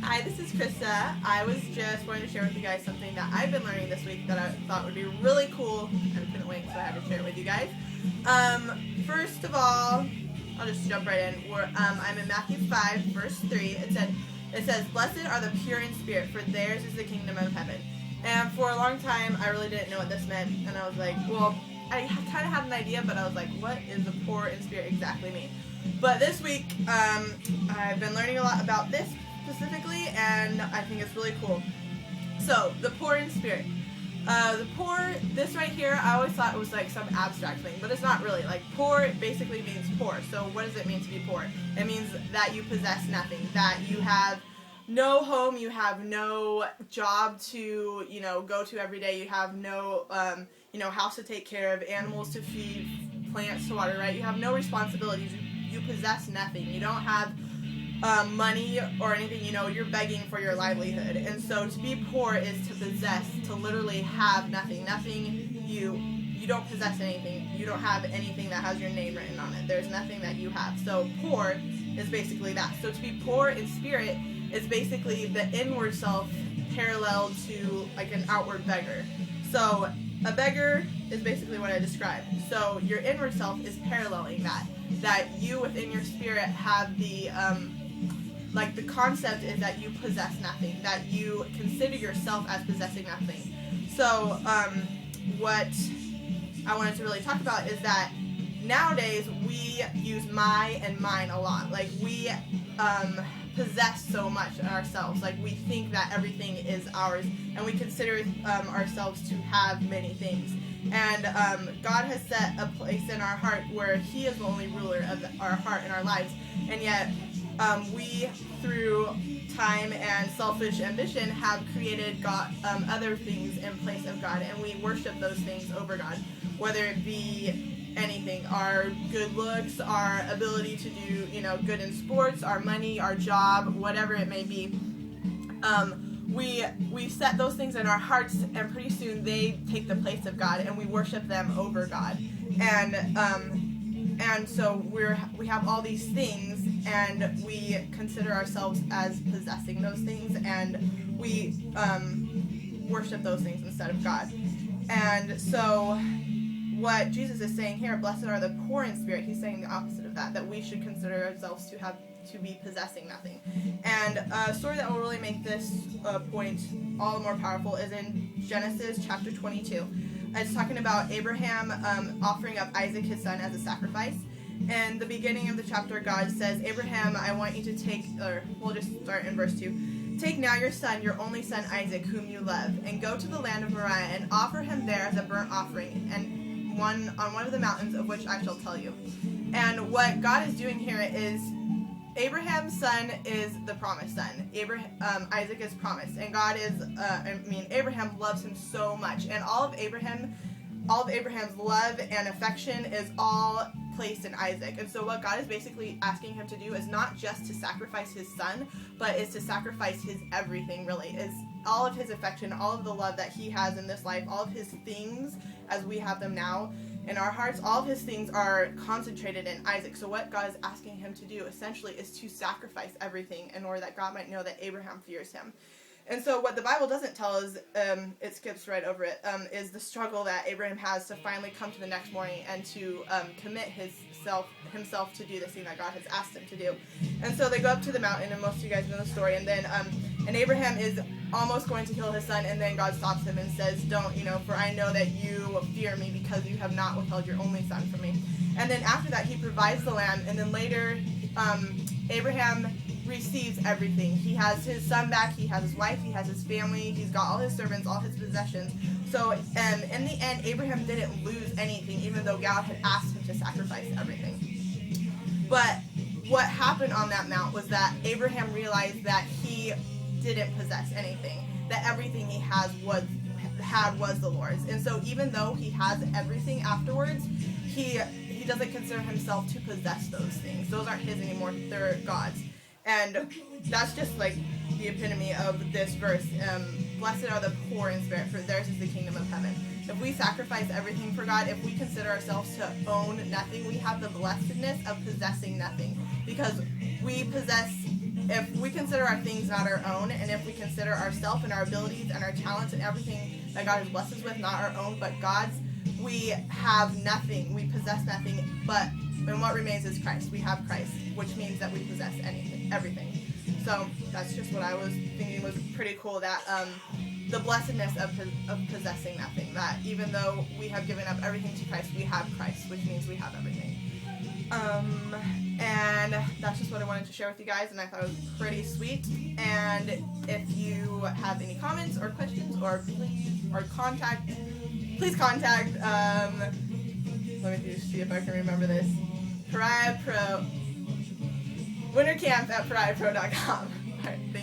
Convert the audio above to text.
Hi, this is Krista. I was just wanting to share with you guys something that I've been learning this week that I thought would be really cool. I couldn't wait, so I had to share it with you guys. First of all, I'll just jump right in. I'm in Matthew 5, verse 3. It says, "Blessed are the pure in spirit, for theirs is the kingdom of heaven." And for a long time, I really didn't know what this meant. And I was like, well, I kind of had an idea, but I was like, what is the poor in spirit exactly mean? But this week, I've been learning a lot about this specifically, and I think it's really cool. So, the poor in spirit. The poor, this right here, I always thought it was like some abstract thing, but it's not really. Like, poor basically means poor. So what does it mean to be poor? It means that you possess nothing, that you have no home, you have no job to, go to every day, you have no, house to take care of, animals to feed, plants to water, right? You have no responsibilities. You possess nothing. You don't have money or anything, you're begging for your livelihood. And so to be poor is to possess, to literally have nothing. You don't possess anything. You don't have anything that has your name written on it. There's nothing that you have. So poor is basically that. So to be poor in spirit is basically the inward self parallel to like an outward beggar. So a beggar is basically what I described. So your inward self is paralleling that you within your spirit have the the concept is that you possess nothing, that you consider yourself as possessing nothing. So what I wanted to really talk about is that nowadays we use my and mine a lot. Like we possess so much in ourselves. Like we think that everything is ours, and we consider ourselves to have many things. And God has set a place in our heart where He is the only ruler of our heart and our lives. And yet we, through time and selfish ambition, have created God, other things in place of God, and we worship those things over God, whether it be anything, our good looks, our ability to do, good in sports, our money, our job, whatever it may be. We set those things in our hearts, and pretty soon they take the place of God, and we worship them over God. And so we have all these things, and we consider ourselves as possessing those things, and we worship those things instead of God. And so what Jesus is saying here, blessed are the poor in spirit, He's saying the opposite of that we should consider ourselves to be possessing nothing. And a story that will really make this point all the more powerful is in Genesis chapter 22. It's talking about Abraham offering up Isaac, his son, as a sacrifice. In the beginning of the chapter, God says, "Abraham, I want you to take," or we'll just start in verse 2, "Take now your son, your only son Isaac, whom you love, and go to the land of Moriah, and offer him there as a burnt offering, and on one of the mountains of which I shall tell you." And what God is doing here is, Abraham's son is the promised son. Isaac is promised, and God is. Abraham loves him so much, and all of Abraham's love and affection is all placed in Isaac. And so what God is basically asking him to do is not just to sacrifice his son, but is to sacrifice his everything. Really, is all of his affection, all of the love that he has in this life, all of his things as we have them now in our hearts, all of his things are concentrated in Isaac. So what God is asking him to do essentially is to sacrifice everything in order that God might know that Abraham fears him. And so what the Bible doesn't tell us, it skips right over it, is the struggle that Abraham has to finally come to the next morning and to commit himself to do this thing that God has asked him to do. And so they go up to the mountain, and most of you guys know the story, and then and Abraham is almost going to kill his son, and then God stops him and says, "Don't, for I know that you fear me because you have not withheld your only son from me." And then after that, he provides the lamb, and then later Abraham receives everything. He has his son back, he has his wife, he has his family, he's got all his servants, all his possessions. So in the end, Abraham didn't lose anything, even though God had asked him to sacrifice everything. But what happened on that mount was that Abraham realized that he didn't possess anything, that everything he was the Lord's. And so even though he has everything afterwards, he doesn't consider himself to possess those things. Those aren't his anymore, they're God's. And that's just like the epitome of this verse. Blessed are the poor in spirit, for theirs is the kingdom of heaven. If we sacrifice everything for God, if we consider ourselves to own nothing, we have the blessedness of possessing nothing. Because we possess if we consider our things not our own, and if we consider ourselves and our abilities and our talents and everything that God has blessed us with, not our own, but God's, we have nothing. We possess nothing, and what remains is Christ. We have Christ, which means that we possess everything. So that's just what I was thinking was pretty cool, that the blessedness of possessing nothing, that even though we have given up everything to Christ, we have Christ, which means we have everything. And that's just what I wanted to share with you guys, and I thought it was pretty sweet. And if you have any comments or questions please contact, let me see if I can remember this, Pariah Pro, wintercamp@pariahpro.com. Alright, thank you.